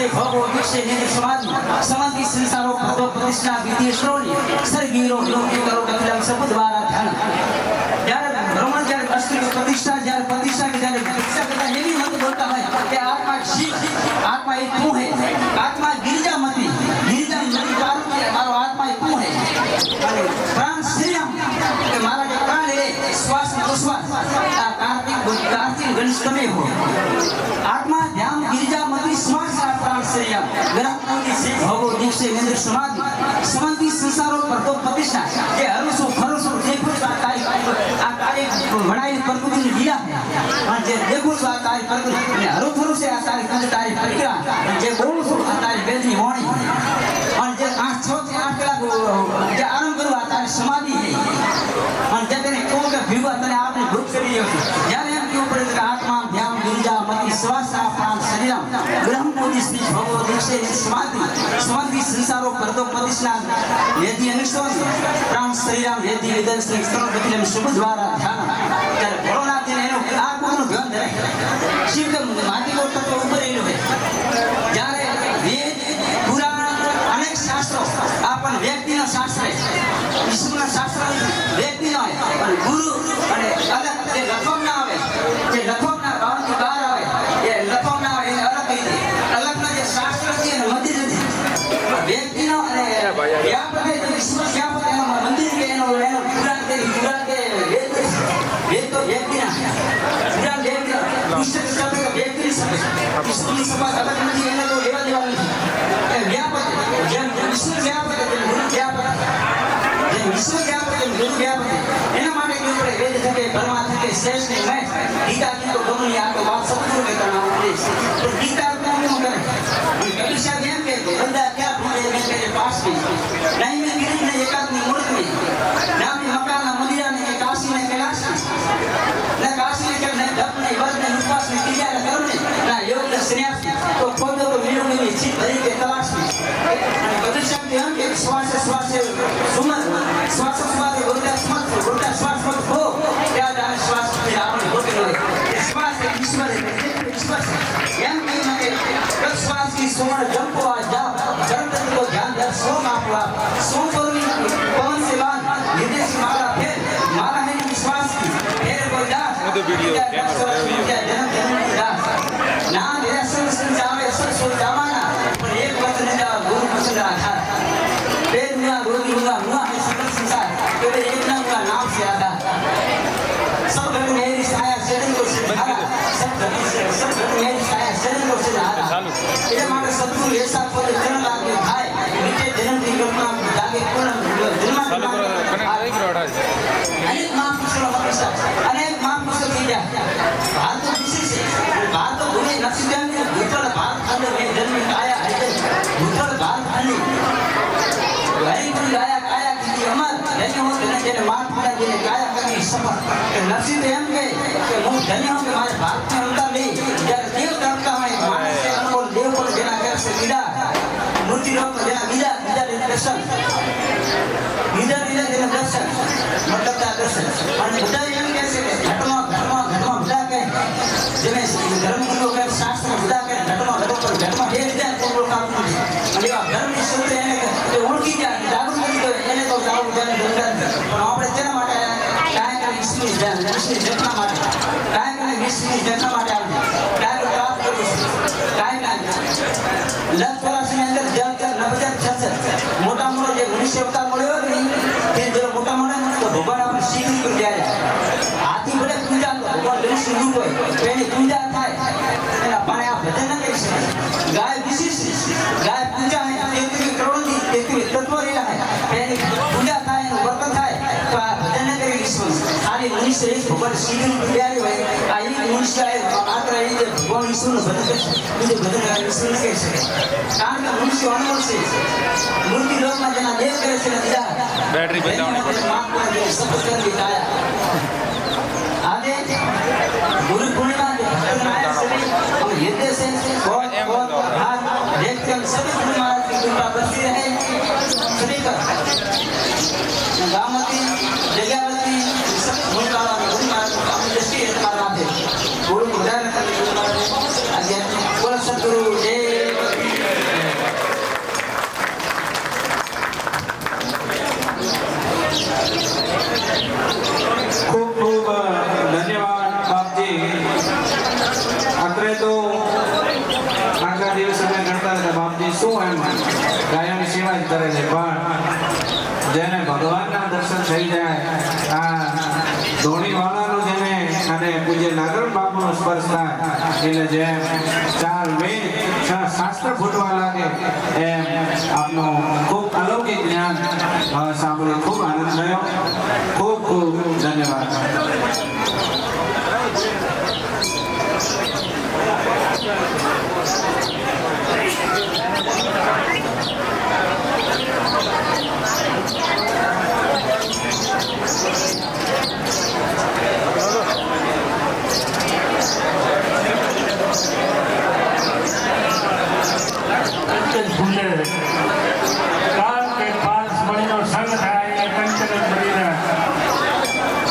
श्री भगो दीक्षे निधि समाधि समाधि संसारो पदो प्रतिष्ठा विधि श्रोणी सर्गीरो लोकी करो कपिलम सब द्वारा ध्यान यार ब्रह्मण जब अष्ट प्रतिष्ठा जब प्रतिष्ठा के जब प्रतिष्ठा करता है भी मत बोलता है कि आत्मा शिव आत्मा एक तू है आत्मा गिरिजा मती गिरिजा मती मारो आत्मा एक तू है प्राण श्री राम के मारा जो प्राण है श्वास उश्वास कार्तिक गणेश में हो आत्मा ध्यान गिरिजा मती श्वास प्राण श्री राम ग्रह से भगो दीक्षे निंद्र समाधि समाधि संसारो परतो प्रतिष्ठा ये हरुसो फरुसो देखो आ कार्य बनाई प्रकृति ने दिया है और जे देखो आ कार्य प्रकृति ने हरु फरु से आ कार्य कुछ कार्य परिक्रमा जे बोल सो आ कार्य बेदी वाणी और जे 8 कलाक जे आराम करो आ कार्य समाधि है और जब ने को के भीगो तने आपने भूख करी है यानी हम के ऊपर आत्मा ध्यान गिरिजा मति श्वास प्राण शरीरम ब्रह्म बोधि श्री भगवो दीक्षे समाधि समाधि संसारो परतो प्रतिष्ठा यदि अनुष्ठान प्राण शरीरम यदि विदन श्री स्त्रोत बतिलम शुभ द्वारा ध्यान ત્યારે ભોળાનાથને એનો આ કોનું ધ્યાન ધરે શિવ કે માટી કો તત્વ ઉપર એનું है જ્યારે વેદ પુરાણ અનેક શાસ્ત્રો આપણ વ્યક્તિનો શાસ્ત્ર છે ઈશ્વરના શાસ્ત્ર વ્યક્તિનો હોય પણ ગુરુ અને અલગ જે લખમના આવે જે લખમના ભાવથી બહાર આવે એ લખમના આવે એને અલગ કહી દે અલગના જે શાસ્ત્ર છે એને મંદિર નથી વ્યક્તિનો અને વ્યાપક જે ઈશ્વર વ્યાપક એનો મંદિર કે એનો પુરાણ કે वेद तो व्यक्ति ना पूरा व्यक्ति ईश्वर शब्द का व्यक्ति शब्द ईश्वरी समाज अलग नहीं है तो लेवा देवा नहीं व्यापक जब ईश्वर व्यापक है गुरु व्यापक जब ईश्वर व्यापक है गुरु व्यापक है एना माटे के ऊपर वेद के परमात्मा के श्रेष्ठ ने मैं गीता की तो दोनों या तो बात सत्य के करना उपदेश तो गीता को क्यों करे कबीर साहब ये कहते बंदा क्या भूले मैं तेरे पास भी नहीं मैं गिरी ने एकात्मी मूर्त में ना मैं मकान मंदिर ने काशी ने कैलाश ना काशी ने क्या नहीं दप नहीं वर्ग नहीं उपवास नहीं क्रिया न कर्म नहीं ना योग न संन्यास तो खुद तो मिलो में चित भरी के तलाश में कबीर साहब ने हम के श्वास सुमन श्वास श्वास उल्टा श्वास मत हो क्या जाने श्वास में आपने होते हुए श्वास ईश्वर है यम के मते श्वास की सुमन जब को आ जा जन्म को ध्यान दर सोम आपवा सोम करुणी पवन से बान निदेश मारा फिर मारा है विश्वास की फिर कोई दास वो तो वीडियो कैमरा जन्म की दास ना मेरा संग जावे सो जामाना पर एक वचन ने गुरु पसंद आधा फिर हुआ रोगी हुआ है सकल संसार फिर एक ना हुआ नाम से आधा सब घर मेरी साया शरीर को सिधारा सब घर मेरी साया शरीर को सिधारा ये मारे सत्तू ऐसा पद जन्म लागे भाई नीचे जन्म की कल्पना लागे पूर्ण जन्म अनेक महापुरुषों हमेशा अनेक महापुरुषों की जा भारत विशेष भारत भूमि नक्षत्र में भूतल भारत खंड में जन्म आया है भूतल भारत खंड वही कोई आया काया की अमर धन्य हो धन्य मां पिता जी ने काया करनी सफल नरसिंह एम के मुझ धन्य हो के हमारे भारत में उनका नहीं जब देव करता है मानस से अनमोल देव को जना कर से गिरा मूर्ति लोग को जना गिरा दर्शन गिरा दर्शन मतलब का दर्शन और बुद्धा एम कैसे घटना बुद्धा के जिन्हें धर्म की लोग शास्त्र बुद्धा के घटना हे जाए तो लोग काम नहीं अरे धर्म शुद्ध है तो उनकी जाए जागरूक नहीं तो એને તો જાવ જાને દંડન પણ આપણે તેના માટે કાય કાય વિષ્ણુ જન્મ માટે કાય કાય વિષ્ણુ જન્મ માટે આવે કાય પ્રાપ્ત કરું કાય કાય લક્ષ વર્ષની અંદર જલ કર 9066 મોટા મોટો જે મનુષ્ય અવતાર મળ્યો કે નહીં તે જો મોટા મોટા તો ભગવાન આપણે શીખી કરી જાય હાથી ભલે પૂજા ભગવાન ગણેશ રૂપ હોય તેની પૂજા થાય એના પણ આ ભજન ન કરી શકે ગાય વિશેષ ગાય પૂજા है तेतरी करोड़ दी तेतरी तत्व रहेला है तेरी पूजा થાય વ્રત થાય તો આ ભજન કરી ઈશ્વર ખાલી મનુષ્ય એક ભગવાન શીખી તૈયારી હોય આ એક મનુષ્ય માત્ર એ જે ભગવાન ઈશ્વરનો ભજન કરે બીજું ભજન ઈશ્વર ન કરી શકે કારણ કે મનુષ્ય અનમોલ છે મૂર્તિ લોકમાં જેના દેવ કરે છે દીધા બેટરી બચાવવાની પડે सब कर दिखाया आगे गुरु पूर्णिमा के भक्तनायक सभी और हृदय से बहुत हाथ देखते हम सभी गुरु महाराज की कृपा बरसी रहे सभी का गामती जगावती सब गुरु महाराज अपनी दृष्टि है तुम्हारा गुरु उदाहरण करने गुरु महाराज आगे बोल सतगुरु जय સેવા જ કરેલી, પણ જેને ભગવાનના દર્શન થઈ જાય, આ ધોણીવાળાનું જેને અને પૂજ્ય નાગર બાપુનો સ્પર્શ થાય એટલે જેમ ચાર વેદ શાસ્ત્ર ફૂટવા લાગે એમ આપનું ખૂબ અલૌકિક જ્ઞાન સાંભળી ખૂબ આનંદ થયો. ખૂબ ખૂબ ધન્યવાદ.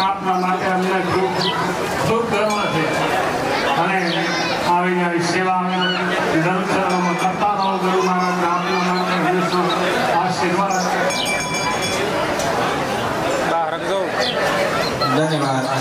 આપના માટે અમને ખૂબ ખૂબ ગર્વ છે અને આવી આવી સેવા ધર્મશાળામાં કરતા રહો. ગુરુ મહારાજ આપના માટે હંમેશા આશીર્વાદ. ધન્યવાદ.